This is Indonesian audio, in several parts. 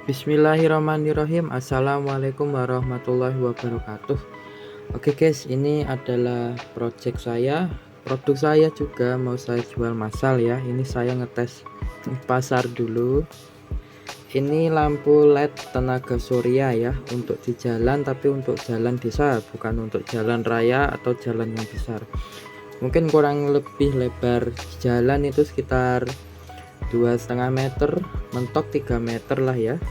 Bismillahirrahmanirrahim. Assalamualaikum warahmatullahi wabarakatuh. Oke guys, ini adalah produk saya juga mau saya jual massal ya. Ini saya ngetes pasar dulu. Ini lampu LED tenaga surya ya, untuk di jalan, tapi untuk jalan desa, bukan untuk jalan raya atau jalan yang besar. Mungkin kurang lebih lebar jalan itu sekitar 2,5 meter, mentok 3 meter lah ya.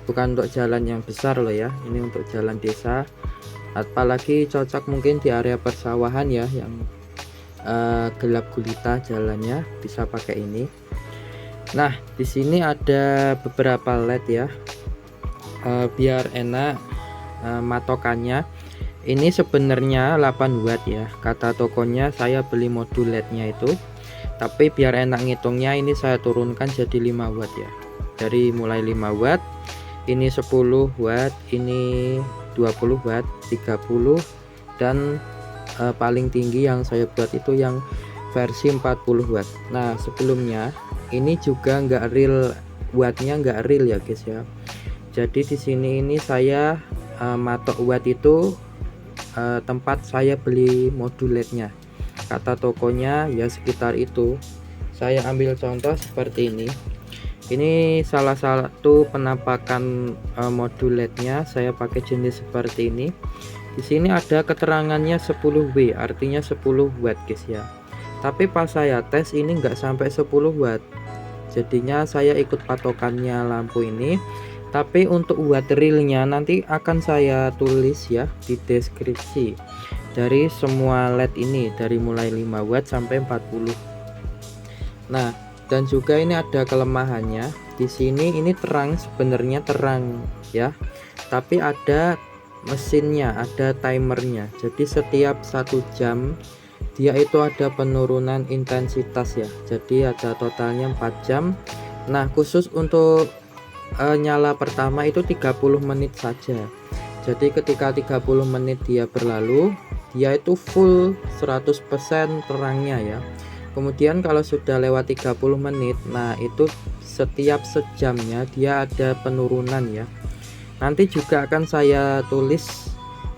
Bukan untuk jalan yang besar loh ya, ini untuk jalan desa, apalagi cocok mungkin di area persawahan ya, yang gelap gulita jalannya, bisa pakai ini. Nah, di sini ada beberapa LED ya, biar enak matokannya. Ini sebenarnya 8 watt ya, kata tokonya saya beli modul LED-nya itu, tapi biar enak ngitungnya ini saya turunkan jadi 5 watt ya. Dari mulai 5 watt, ini 10 watt, ini 20 watt, 30, dan paling tinggi yang saya buat itu yang versi 40 watt. Nah, sebelumnya ini juga nggak real, wattnya nggak real ya guys ya. Jadi di sini ini saya matok watt itu tempat saya beli modul LED-nya. Kata tokonya ya sekitar itu. Saya ambil contoh seperti ini. Ini salah satu penampakan modul LED-nya, saya pakai jenis seperti ini. Di sini ada keterangannya 10W, artinya 10 watt guys ya. Tapi pas saya tes ini nggak sampai 10 watt. Jadinya saya ikut patokannya lampu ini. Tapi untuk watt realnya nanti akan saya tulis ya di deskripsi. Dari semua LED ini, dari mulai 5 watt sampai 40. Nah, dan juga ini ada kelemahannya. Di sini ini terang, sebenarnya terang ya. Tapi ada mesinnya, ada timernya. Jadi setiap 1 jam dia itu ada penurunan intensitas ya. Jadi ada totalnya 4 jam. Nah, khusus untuk nyala pertama itu 30 menit saja. Jadi ketika 30 menit dia berlalu, dia itu full 100% terangnya ya. Kemudian kalau sudah lewat 30 menit, nah itu setiap sejamnya dia ada penurunan ya. Nanti juga akan saya tulis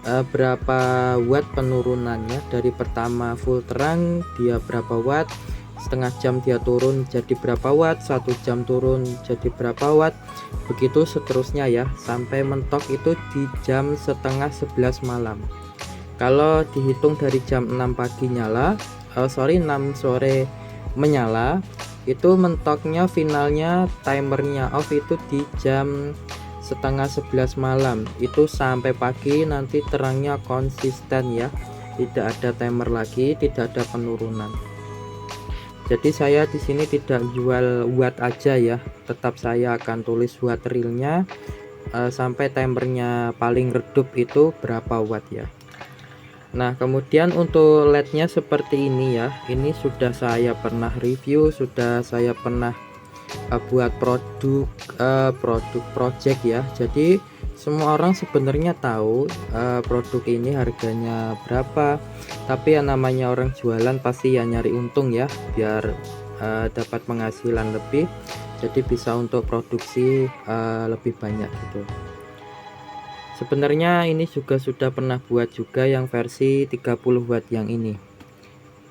berapa watt penurunannya. Dari pertama full terang dia berapa watt, setengah jam dia turun jadi berapa watt, 1 jam turun jadi berapa watt, begitu seterusnya ya, sampai mentok itu di jam setengah 11 malam. Kalau dihitung dari jam 6 pagi nyala, 6 sore menyala, itu mentoknya finalnya timernya off itu di jam setengah 11 malam. Itu sampai pagi nanti terangnya konsisten ya, tidak ada timer lagi, tidak ada penurunan. Jadi saya di sini tidak jual watt aja ya, tetap saya akan tulis watt realnya sampai timernya paling redup itu berapa watt ya. Nah, kemudian untuk LED-nya seperti ini ya. Ini sudah saya pernah review, sudah saya pernah buat project ya. Jadi semua orang sebenarnya tahu produk ini harganya berapa, tapi yang namanya orang jualan pasti ya nyari untung ya, biar dapat penghasilan lebih, jadi bisa untuk produksi lebih banyak gitu. Sebenarnya ini juga sudah pernah buat juga yang versi 30 watt yang ini,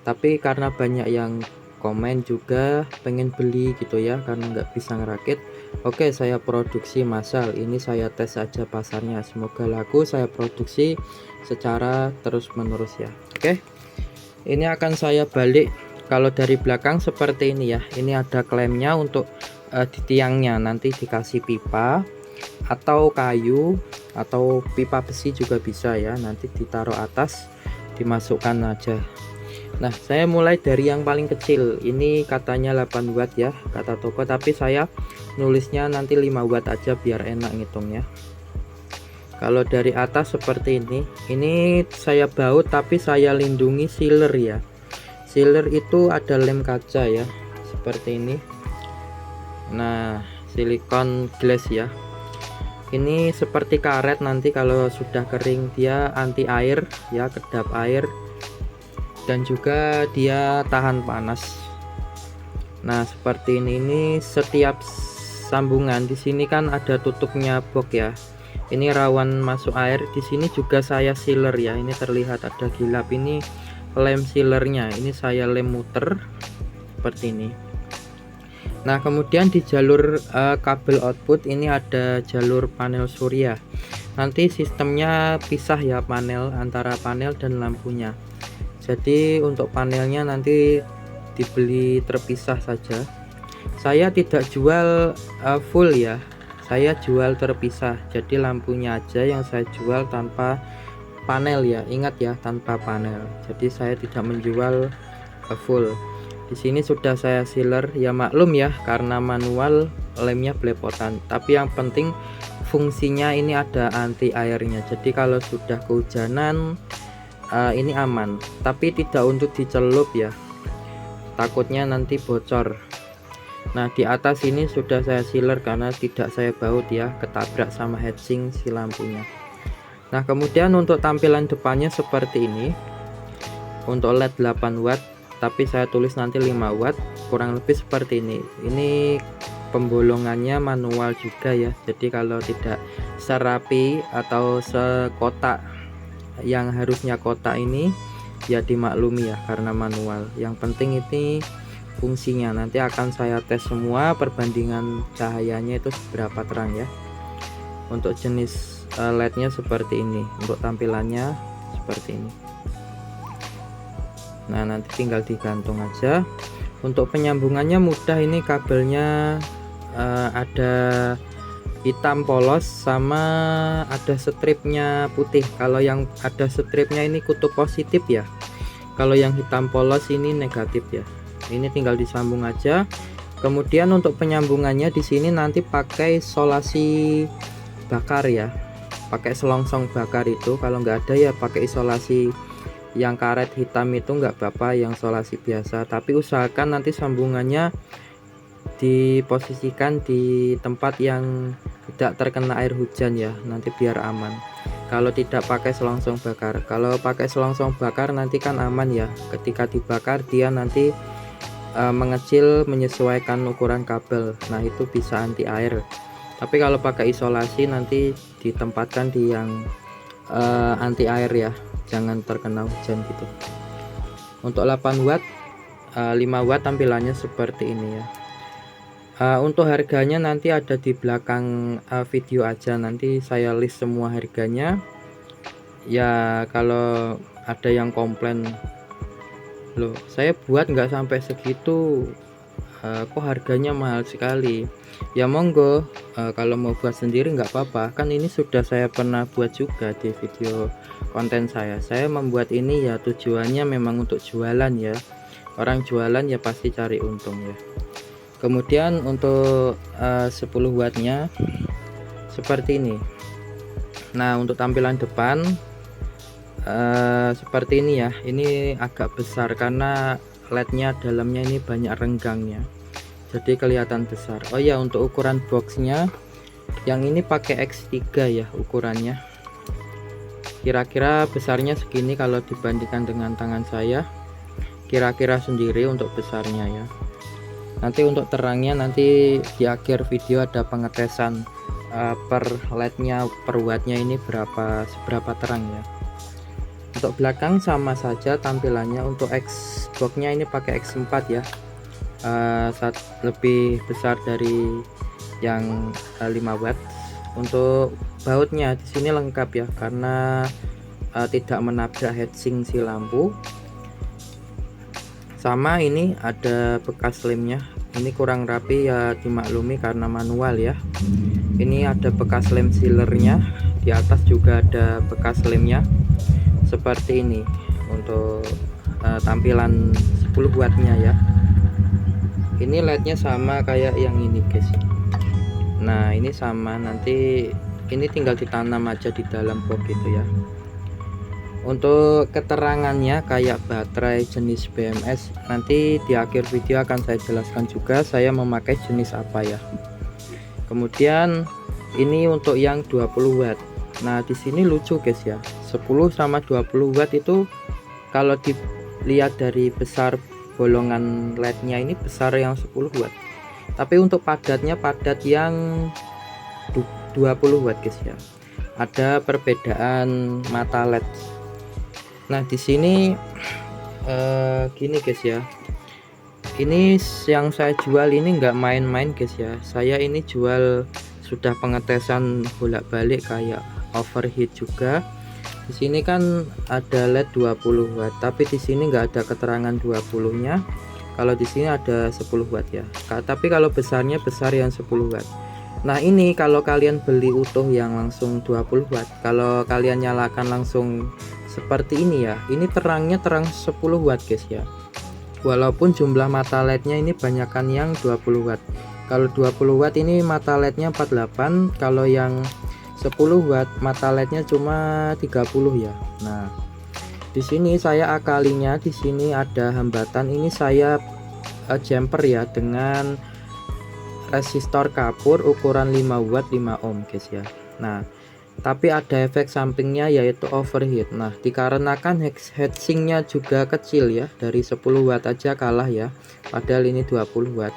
tapi karena banyak yang komen juga pengen beli gitu ya, karena nggak bisa ngerakit. Oke, saya produksi massal ini, saya tes aja pasarnya, semoga laku, saya produksi secara terus menerus ya. Oke, ini akan saya balik. Kalau dari belakang seperti ini ya, ini ada klemnya untuk di tiangnya, nanti dikasih pipa atau kayu atau pipa besi juga bisa ya, nanti ditaruh atas, dimasukkan aja. Nah, saya mulai dari yang paling kecil. Ini katanya 8 watt ya, kata toko, tapi saya nulisnya nanti 5 watt aja biar enak ngitungnya. Kalau dari atas seperti ini saya baut tapi saya lindungi sealer ya. Sealer itu ada lem kaca ya, seperti ini. Nah, silikon glass ya. Ini seperti karet, nanti kalau sudah kering dia anti air ya, kedap air, dan juga dia tahan panas. Nah, seperti ini setiap sambungan di sini kan ada tutupnya box ya. Ini rawan masuk air. Di sini juga saya sealer ya. Ini terlihat ada gilap, ini lem sealernya. Ini saya lem muter seperti ini. Nah, kemudian di jalur kabel output ini ada jalur panel surya. Nanti sistemnya pisah ya, panel antara panel dan lampunya. Jadi untuk panelnya nanti dibeli terpisah saja. Saya tidak jual full ya, saya jual terpisah. Jadi lampunya aja yang saya jual tanpa panel ya, ingat ya, tanpa panel. Jadi saya tidak menjual full. Di sini sudah saya sealer ya, maklum ya, karena manual lemnya belepotan. Tapi yang penting fungsinya ini ada anti airnya. Jadi kalau sudah kehujanan ini aman, tapi tidak untuk dicelup ya, takutnya nanti bocor. Nah, di atas ini sudah saya sealer karena tidak saya baut ya, ketabrak sama heatsink si lampunya. Nah, kemudian untuk tampilan depannya seperti ini. Untuk LED 8 watt, tapi saya tulis nanti 5 watt, kurang lebih seperti ini. Ini pembolongannya manual juga ya, jadi kalau tidak serapi atau sekotak yang harusnya kotak ini ya dimaklumi ya, karena manual. Yang penting ini fungsinya, nanti akan saya tes semua perbandingan cahayanya itu seberapa terang ya. Untuk jenis LED-nya seperti ini, untuk tampilannya seperti ini. Nah, nanti tinggal digantung aja. Untuk penyambungannya mudah, ini kabelnya ada hitam polos sama ada stripnya putih. Kalau yang ada stripnya ini kutub positif ya, kalau yang hitam polos ini negatif ya. Ini tinggal disambung aja. Kemudian untuk penyambungannya di sini nanti pakai isolasi bakar ya, pakai selongsong bakar itu. Kalau nggak ada ya pakai isolasi yang karet hitam itu nggak apa-apa, yang isolasi biasa. Tapi usahakan nanti sambungannya diposisikan di tempat yang tidak terkena air hujan ya, nanti biar aman. Kalau tidak pakai selongsong bakar, kalau pakai selongsong bakar nanti kan aman ya, ketika dibakar dia nanti mengecil menyesuaikan ukuran kabel. Nah, itu bisa anti air. Tapi kalau pakai isolasi nanti ditempatkan di yang anti air ya, jangan terkena hujan gitu. Untuk 8 watt 5 watt tampilannya seperti ini ya. Untuk harganya nanti ada di belakang video aja, nanti saya list semua harganya ya. Kalau ada yang komplain, loh saya buat nggak sampai segitu, kok harganya mahal sekali, ya monggo, kalau mau buat sendiri nggak apa-apa, kan ini sudah saya pernah buat juga di video konten saya. Saya membuat ini ya tujuannya memang untuk jualan ya, orang jualan ya pasti cari untung ya. Kemudian untuk 10 wattnya seperti ini. Nah, untuk tampilan depan seperti ini ya. Ini agak besar karena LED-nya dalamnya ini banyak renggangnya, jadi kelihatan besar. Oh ya, untuk ukuran boxnya yang ini pakai X3 ya ukurannya. Kira-kira besarnya segini kalau dibandingkan dengan tangan saya. Kira-kira sendiri untuk besarnya ya. Nanti untuk terangnya nanti di akhir video ada pengetesan per LED-nya, per wattnya ini seberapa terang ya. Untuk belakang sama saja tampilannya. Untuk Xbox-nya ini pakai X4 ya, lebih besar dari yang 5 watt. Untuk bautnya di sini lengkap ya, karena tidak menabrak heatsink si lampu. Sama ini ada bekas lemnya, ini kurang rapi ya, dimaklumi karena manual ya. Ini ada bekas lem sealernya, di atas juga ada bekas lemnya seperti ini. Untuk tampilan 10 wattnya ya. Ini LED-nya sama kayak yang ini guys. Nah, ini sama, nanti ini tinggal ditanam aja di dalam box gitu ya. Untuk keterangannya kayak baterai jenis BMS, nanti di akhir video akan saya jelaskan juga saya memakai jenis apa ya. Kemudian ini untuk yang 20 watt. Nah, di sini lucu guys ya, 10 sama 20 watt itu kalau dilihat dari besar bolongan LED-nya ini besar yang 10 watt. Tapi untuk padatnya padat yang 20 watt guys ya. Ada perbedaan mata LED. Nah di sini gini guys ya, ini yang saya jual ini enggak main-main guys ya. Saya ini jual sudah pengetesan bolak-balik kayak overheat juga. Di sini kan ada LED 20 watt, tapi di sini enggak ada keterangan 20-nya. Kalau di sini ada 10 watt ya. Tapi kalau besarnya besar yang 10 watt. Nah ini kalau kalian beli utuh yang langsung 20 watt, kalau kalian nyalakan langsung seperti ini ya, ini terangnya terang 10 watt guys ya. Walaupun jumlah mata LED-nya ini banyakkan yang 20 watt. Kalau 20 watt ini mata LED-nya 48, kalau yang 10 watt mata LED-nya cuma 30 ya. Nah, di sini saya akalinya, di sini ada hambatan, ini saya jumper ya dengan resistor kapur ukuran 5 watt 5 ohm guys ya. Nah tapi ada efek sampingnya yaitu overheat. Nah dikarenakan heatsinknya juga kecil ya, dari 10 watt aja kalah ya, padahal ini 20 watt.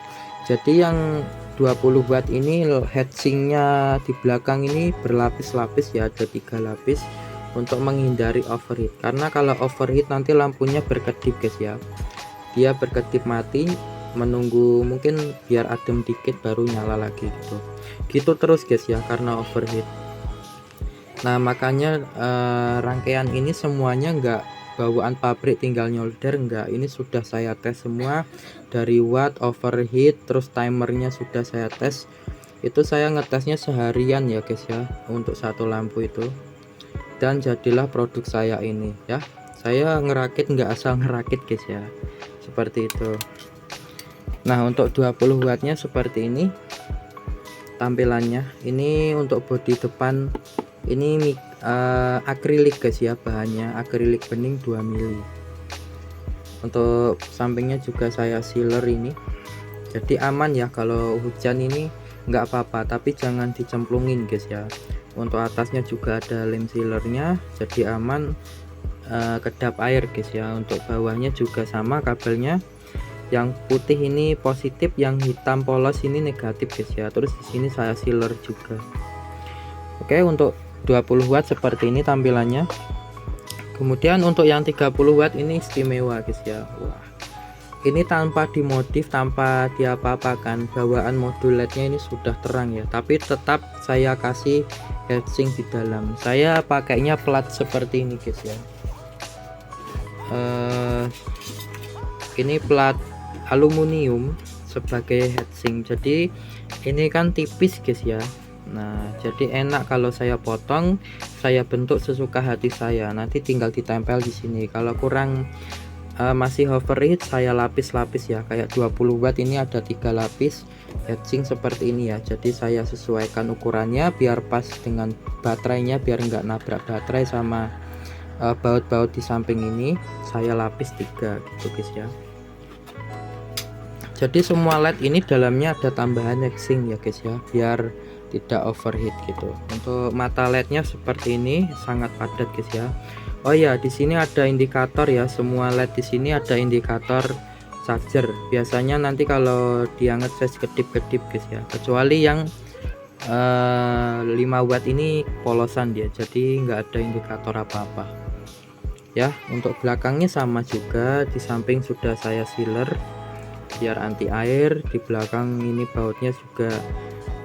Jadi yang 20 watt ini heatsinknya di belakang ini berlapis-lapis ya, ada 3 lapis untuk menghindari overheat. Karena kalau overheat nanti lampunya berkedip guys ya, dia berkedip mati, menunggu mungkin biar adem dikit baru nyala lagi gitu terus guys ya, karena overheat. Nah makanya rangkaian ini semuanya enggak bawaan pabrik tinggal nyolder, enggak, ini sudah saya tes semua dari watt, overheat, terus timernya sudah saya tes. Itu saya ngetesnya seharian ya guys ya untuk satu lampu itu, dan jadilah produk saya ini ya. Saya ngerakit nggak asal ngerakit guys ya, seperti itu. Nah untuk 20 wattnya seperti ini tampilannya. Ini untuk bodi depan ini akrilik guys ya, bahannya akrilik bening 2 mili. Untuk sampingnya juga saya sealer ini, jadi aman ya, kalau hujan ini nggak apa-apa, tapi jangan dicemplungin guys ya. Untuk atasnya juga ada lem sealernya, jadi aman kedap air guys ya. Untuk bawahnya juga sama kabelnya, yang putih ini positif, yang hitam polos ini negatif guys ya. Terus di sini saya sealer juga. Oke, untuk 20 watt seperti ini tampilannya. Kemudian untuk yang 30 watt ini istimewa guys ya. Wah, ini tanpa dimodif, tanpa diapa-apakan, bawaan modul LED-nya ini sudah terang ya, tapi tetap saya kasih heatsink di dalam. Saya pakainya plat seperti ini guys ya. Ini plat aluminium sebagai heatsink, jadi ini kan tipis guys ya. Nah jadi enak kalau saya potong, saya bentuk sesuka hati saya, nanti tinggal ditempel di sini. Kalau kurang masih overheat, saya lapis-lapis ya, kayak 20 watt ini ada 3 lapis heatsink seperti ini ya. Jadi saya sesuaikan ukurannya biar pas dengan baterainya, biar enggak nabrak baterai sama baut-baut di samping ini. Saya lapis 3 gitu guys ya. Jadi semua LED ini dalamnya ada tambahan heatsink ya guys ya, biar tidak overheat gitu. Untuk mata LED-nya seperti ini, sangat padat guys ya. Oh ya, di sini ada indikator ya, semua LED di sini ada indikator charger. Biasanya nanti kalau dia ngecas kedip-kedip guys ya, kecuali yang 5 watt ini polosan dia, jadi nggak ada indikator apa-apa ya. Untuk belakangnya sama juga, di samping sudah saya sealer biar anti air. Di belakang ini bautnya juga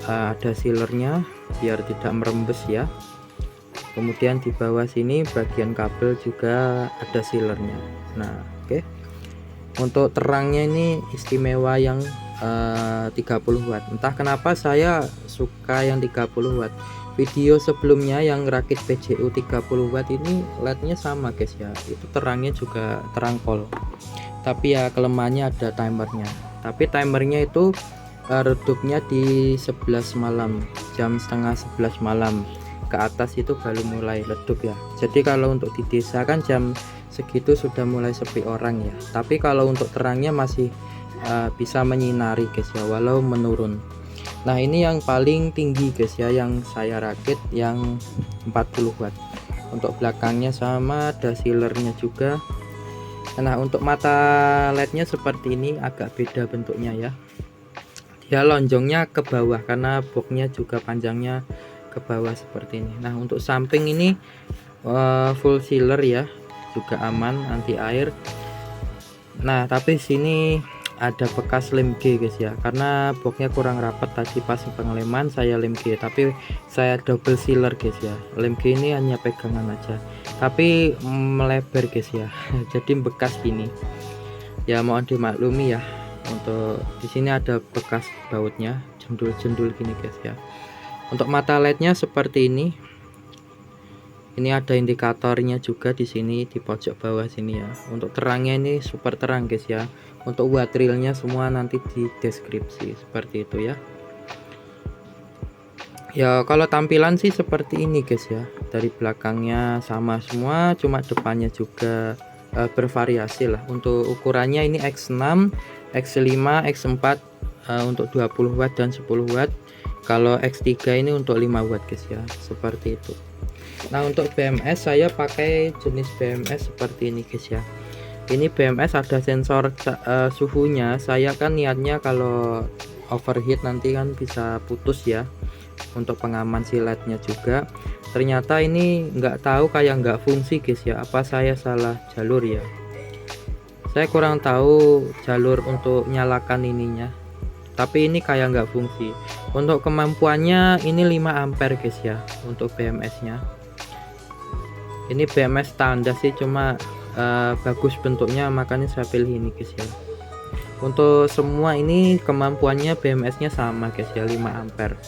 ada sealernya biar tidak merembes ya. Kemudian di bawah sini bagian kabel juga ada sealernya. Nah oke. Untuk terangnya ini istimewa yang 30 watt. Entah kenapa saya suka yang 30 watt. Video sebelumnya yang rakit PJU 30 watt ini LED-nya sama guys ya, itu terangnya juga terang pol, tapi ya kelemahannya ada timernya. Tapi timernya itu redupnya di 11 malam, jam setengah 11 malam ke atas itu baru mulai redup ya. Jadi kalau untuk di desa kan jam segitu sudah mulai sepi orang ya, tapi kalau untuk terangnya masih bisa menyinari guys ya, walau menurun. Nah ini yang paling tinggi guys ya, yang saya rakit yang 40 watt. Untuk belakangnya sama, ada sealernya juga. Nah untuk mata LED nya seperti ini, agak beda bentuknya ya. ya lonjongnya ke bawah karena boxnya juga panjangnya ke bawah seperti ini. Nah untuk samping ini full sealer ya, juga aman anti air. Nah tapi sini ada bekas lem G guys ya, karena boxnya kurang rapat tadi pas pengeleman saya lem G, tapi saya double sealer guys ya. Lem G ini hanya pegangan aja tapi melebar guys ya jadi bekas gini ya, mohon dimaklumi ya. Untuk di sini ada bekas bautnya, jendul-jendul gini guys ya. Untuk mata lednya seperti ini ada indikatornya juga di sini di pojok bawah sini ya. Untuk terangnya ini super terang guys ya. Untuk watt realnya semua nanti di deskripsi seperti itu ya. Ya kalau tampilan sih seperti ini guys ya. Dari belakangnya sama semua, cuma depannya juga bervariasi lah. Untuk ukurannya ini X6, X5, X4 untuk 20 watt dan 10 watt. Kalau X3 ini untuk 5 watt guys ya, seperti itu. Nah untuk BMS saya pakai jenis BMS seperti ini guys ya. Ini BMS ada sensor suhunya. Saya kan niatnya kalau overheat nanti kan bisa putus ya, untuk pengaman si LED-nya juga. Ternyata ini nggak tahu kayak nggak fungsi guys ya. Apa saya salah jalur ya? Saya kurang tahu jalur untuk nyalakan ininya. Tapi ini kayak nggak fungsi. Untuk kemampuannya ini 5 ampere guys ya untuk BMS-nya. Ini BMS standar sih, cuma bagus bentuknya makanya saya pilih ini guys ya. Untuk semua ini kemampuannya BMS-nya sama guys ya, 5 ampere.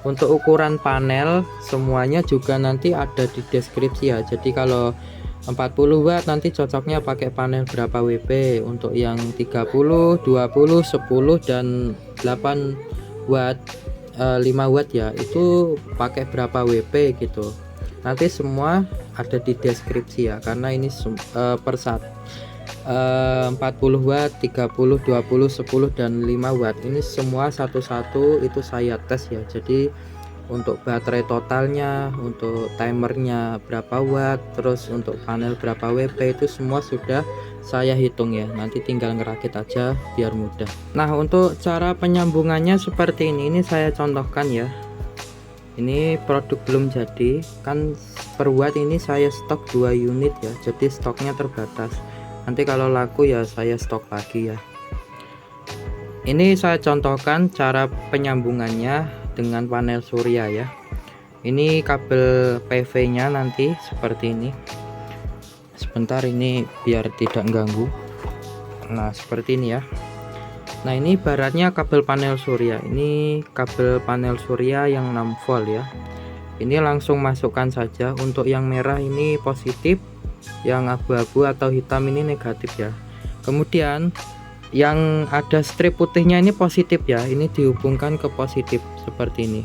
Untuk ukuran panel semuanya juga nanti ada di deskripsi ya. Jadi kalau 40 watt nanti cocoknya pakai panel berapa WP. Untuk yang 30, 20, 10 dan 8 watt 5 watt ya, itu pakai berapa WP gitu. Nanti semua ada di deskripsi ya, karena ini per 40 watt, 30, 20, 10 dan 5 watt ini semua satu-satu itu saya tes ya. Jadi untuk baterai totalnya, untuk timernya berapa watt, terus untuk panel berapa WP itu semua sudah saya hitung ya. Nanti tinggal ngerakit aja biar mudah. Nah untuk cara penyambungannya seperti ini saya contohkan ya. Ini produk belum jadi, kan per watt ini saya stok 2 unit ya, jadi stoknya terbatas. Nanti kalau laku ya saya stok lagi ya. Ini saya contohkan cara penyambungannya dengan panel surya ya. Ini kabel PV nya nanti seperti ini. Sebentar ini biar tidak ganggu. Nah seperti ini ya. Nah ini ibaratnya kabel panel surya. Ini kabel panel surya yang 6 volt ya. Ini langsung masukkan saja. Untuk yang merah ini positif, yang abu-abu atau hitam ini negatif ya. Kemudian yang ada strip putihnya ini positif ya. Ini dihubungkan ke positif seperti ini.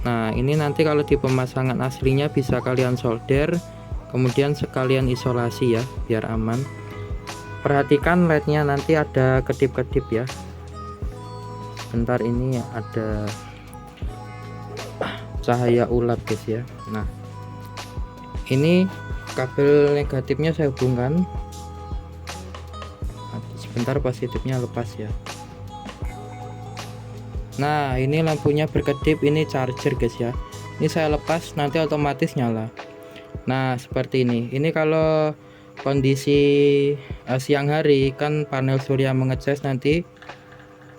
Nah ini nanti kalau di pemasangan aslinya bisa kalian solder, kemudian sekalian isolasi ya biar aman. Perhatikan LED-nya nanti ada kedip-kedip ya. Sebentar ini ada cahaya ulat guys ya. Nah ini kabel negatifnya saya hubungkan. Sebentar positifnya lepas ya. Nah ini lampunya berkedip, ini charger guys ya. Ini saya lepas nanti otomatis nyala. Nah seperti ini. Ini kalau kondisi siang hari kan panel surya mengecas, nanti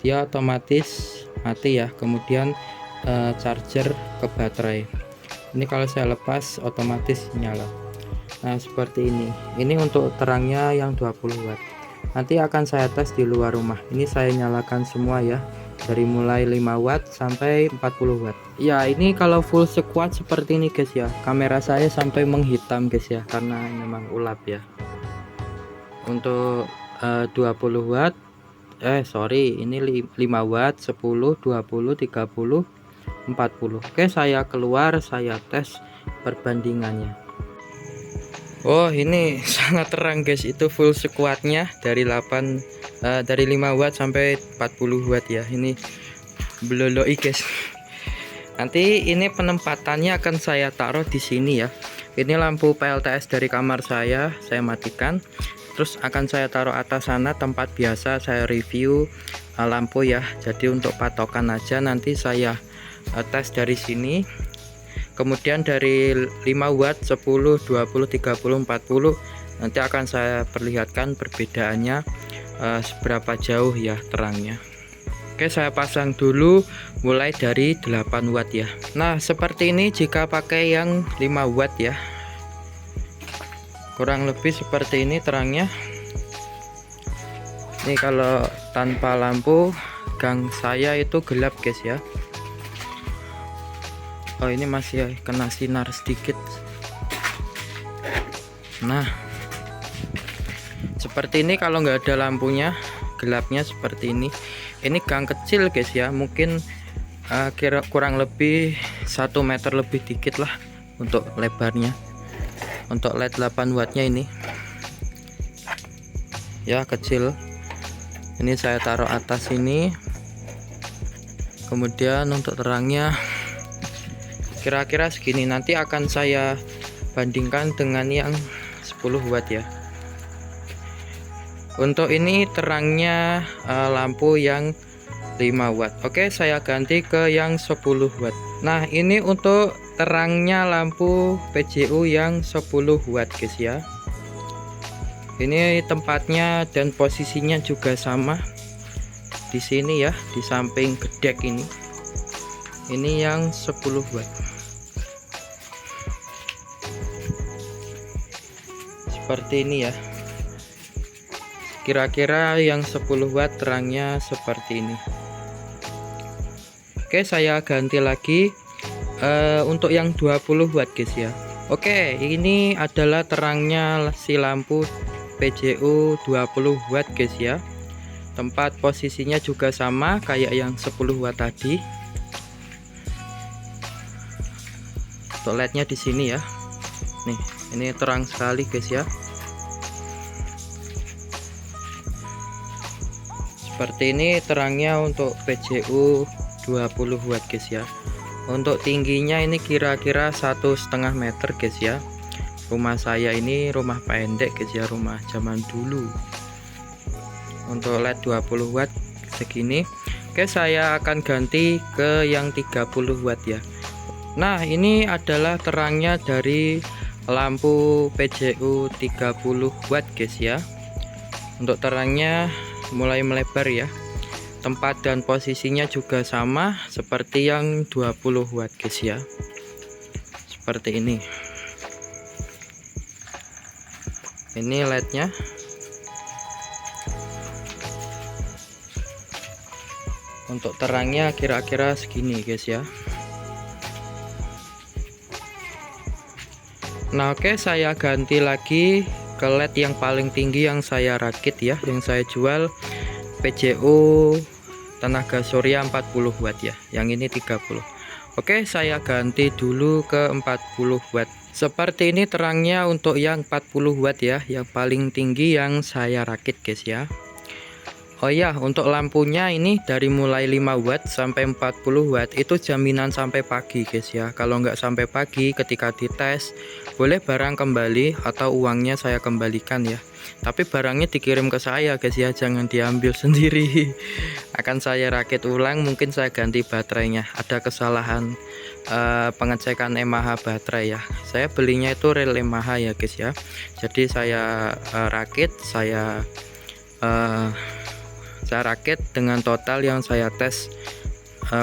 dia otomatis mati ya. Kemudian charger ke baterai. Ini kalau saya lepas otomatis nyala. Nah seperti ini. Ini untuk terangnya yang 20 watt. Nanti akan saya tes di luar rumah. Ini saya nyalakan semua ya, dari mulai 5 watt sampai 40 watt ya. Ini kalau full squad seperti ini guys ya. Kamera saya sampai menghitam guys ya, karena memang ulap ya. Untuk 20 watt ini 5 watt, 10, 20, 30, 40. Oke saya keluar, saya tes perbandingannya. Oh ini sangat terang guys, itu full squadnya dari 5 watt sampai 40 watt ya. Ini beloloi guys. Nanti ini penempatannya akan saya taruh di sini ya. Ini lampu PLTS dari kamar saya matikan. Terus akan saya taruh atas sana, tempat biasa saya review lampu ya. Jadi untuk patokan aja nanti saya tes dari sini. Kemudian dari 5 watt, 10, 20, 30, 40 nanti akan saya perlihatkan perbedaannya seberapa jauh ya terangnya. Oke, saya pasang dulu mulai dari 8 watt ya. Nah, seperti ini jika pakai yang 5 watt ya. Kurang lebih seperti ini terangnya. Ini kalau tanpa lampu gang saya itu gelap guys ya. Oh, ini masih kena sinar sedikit. Nah, seperti ini kalau nggak ada lampunya, gelapnya seperti ini. Ini gang kecil guys ya, mungkin kurang lebih 1 meter lebih dikit lah untuk lebarnya. Untuk LED 8 wattnya ini ya kecil. Ini saya taruh atas ini. Kemudian untuk terangnya kira-kira segini. Nanti akan saya bandingkan dengan yang 10 watt ya. Untuk ini terangnya lampu yang 5 watt. Oke, saya ganti ke yang 10 watt. Nah, ini untuk terangnya lampu PJU yang 10 watt guys ya. Ini tempatnya dan posisinya juga sama. Di sini ya, di samping gedek ini. Ini yang 10 watt. Seperti ini ya. Kira-kira yang 10 watt terangnya seperti ini. Oke, saya ganti lagi untuk yang 20 watt guys ya. Oke, ini adalah terangnya si lampu PJU 20 watt guys ya. Tempat posisinya juga sama kayak yang 10 watt tadi. Untuk LED-nya di sini ya. Nih, ini terang sekali guys ya. Seperti ini terangnya untuk PJU 20 watt guys ya. Untuk tingginya ini kira-kira 1,5 meter guys ya. Rumah saya ini rumah pendek guys ya, rumah zaman dulu. Untuk LED 20 watt segini. Oke, saya akan ganti ke yang 30 watt ya. Nah, ini adalah terangnya dari lampu PJU 30 watt guys ya. Untuk terangnya mulai melebar ya. Tempat dan posisinya juga sama seperti yang 20 watt guys ya. Seperti ini. Ini LED-nya. Untuk terangnya kira-kira segini guys ya. Nah, oke, saya ganti lagi ke LED yang paling tinggi yang saya rakit ya, yang saya jual PJU tenaga surya 40 watt ya. Yang ini 30. Oke, saya ganti dulu ke 40 watt. Seperti ini terangnya untuk yang 40 watt ya, yang paling tinggi yang saya rakit guys ya. Oh ya, untuk lampunya ini dari mulai 5 watt sampai 40 watt itu jaminan sampai pagi guys ya. Kalau nggak sampai pagi ketika dites, boleh barang kembali atau uangnya saya kembalikan ya. Tapi barangnya dikirim ke saya guys ya, jangan diambil sendiri. Akan saya rakit ulang, mungkin saya ganti baterainya. Ada kesalahan pengecekan Yamaha baterai ya. Saya belinya itu rel Yamaha ya guys ya. Jadi saya rakit, saya rakit dengan total yang saya tes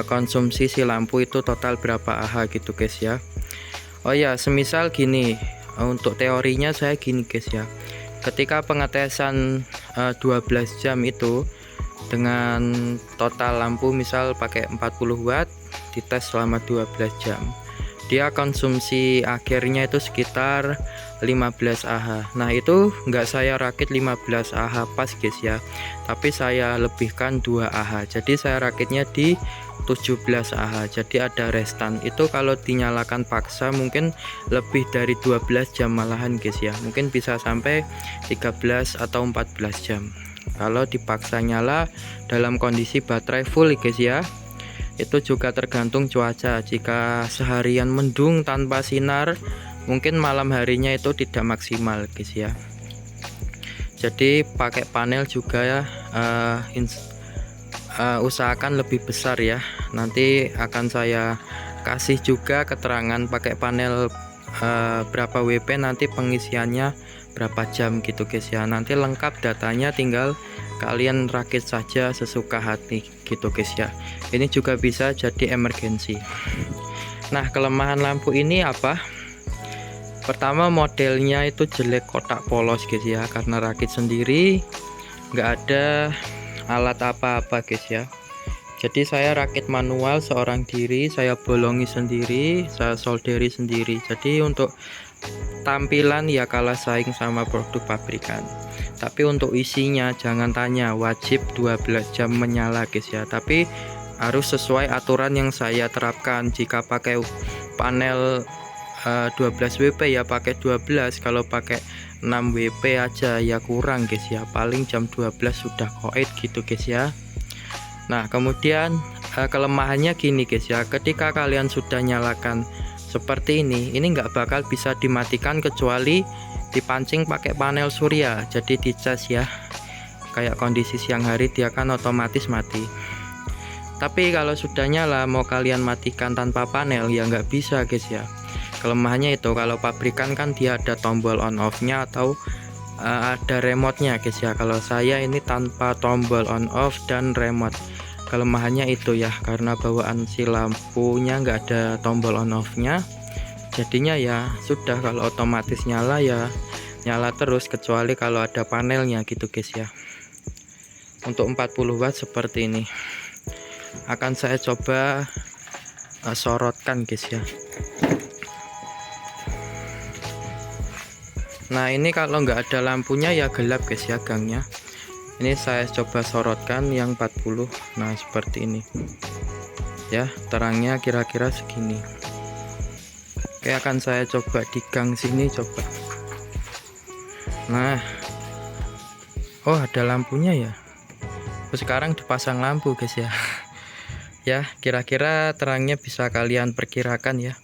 konsumsi si lampu itu total berapa AH gitu guys ya. Oh ya, semisal gini, untuk teorinya saya gini guys ya. Ketika pengetesan 12 jam itu dengan total lampu misal pakai 40 watt dites selama 12 jam, dia konsumsi akhirnya itu sekitar 15 Ah. Nah, itu enggak saya rakit 15 Ah pas guys ya, tapi saya lebihkan 2 Ah. Jadi saya rakitnya di 17 Ah. Jadi ada restan. Itu kalau dinyalakan paksa mungkin lebih dari 12 jam malahan guys ya. Mungkin bisa sampai 13 atau 14 jam. Kalau dipaksa nyala dalam kondisi baterai full guys ya. Itu juga tergantung cuaca. Jika seharian mendung tanpa sinar, mungkin malam harinya itu tidak maksimal guys ya. Jadi pakai panel juga ya, usahakan lebih besar ya. Nanti akan saya kasih juga keterangan pakai panel berapa WP, nanti pengisiannya berapa jam gitu guys ya. Nanti lengkap datanya, tinggal kalian rakit saja sesuka hati gitu guys ya. Ini juga bisa jadi emergency. Nah, kelemahan lampu ini apa? Pertama, modelnya itu jelek, kotak polos guys ya, karena rakit sendiri, nggak ada alat apa-apa guys ya. Jadi saya rakit manual seorang diri, saya bolongi sendiri, saya solderi sendiri. Jadi untuk tampilan ya kalah saing sama produk pabrikan. Tapi untuk isinya jangan tanya, wajib 12 jam menyala guys ya. Tapi harus sesuai aturan yang saya terapkan. Jika pakai panel 12 WP ya pakai 12, kalau pakai 6 WP aja ya kurang guys ya, paling jam 12 sudah koit gitu guys ya. Nah, kemudian kelemahannya gini guys ya, ketika kalian sudah nyalakan seperti ini nggak bakal bisa dimatikan kecuali dipancing pakai panel surya. Jadi dicas ya, kayak kondisi siang hari dia kan otomatis mati. Tapi kalau sudah nyala mau kalian matikan tanpa panel ya nggak bisa guys ya. Kelemahannya itu, kalau pabrikan kan dia ada tombol on off nya atau ada remote nya guys ya. Kalau saya ini tanpa tombol on off dan remote. Kelemahannya itu ya, karena bawaan si lampunya nggak ada tombol on off nya, jadinya ya sudah, kalau otomatis nyala ya nyala terus, kecuali kalau ada panelnya gitu guys ya. Untuk 40 watt seperti ini akan saya coba sorotkan guys ya. Nah, ini kalau nggak ada lampunya ya gelap guys ya gangnya. Ini saya coba sorotkan yang 40. Nah, seperti ini ya, terangnya kira-kira segini. Oke, akan saya coba di gang sini coba. Nah, oh ada lampunya ya. Sekarang dipasang lampu guys ya. Ya, kira-kira terangnya bisa kalian perkirakan ya.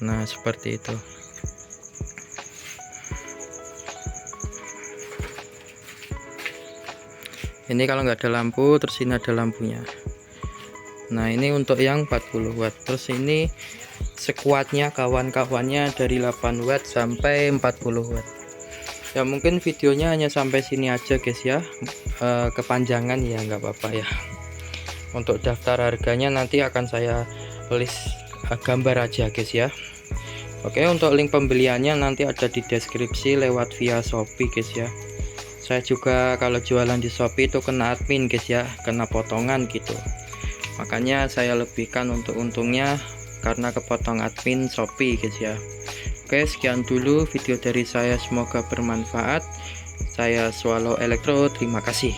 Nah, seperti itu. Ini kalau nggak ada lampu, terus ini ada lampunya. Nah, ini untuk yang 40 watt. Terus ini sekuatnya kawan-kawannya dari 8 watt sampai 40 watt. Ya mungkin videonya hanya sampai sini aja guys ya. Kepanjangan ya nggak apa-apa ya. Untuk daftar harganya nanti akan saya list gambar aja guys ya. Oke, untuk link pembeliannya nanti ada di deskripsi lewat via Shopee guys ya. Saya juga kalau jualan di Shopee itu kena admin guys ya, kena potongan gitu. Makanya saya lebihkan untuk untungnya karena kepotong admin Shopee guys ya. Oke, sekian dulu video dari saya, semoga bermanfaat. Saya Swallow Elektro, terima kasih.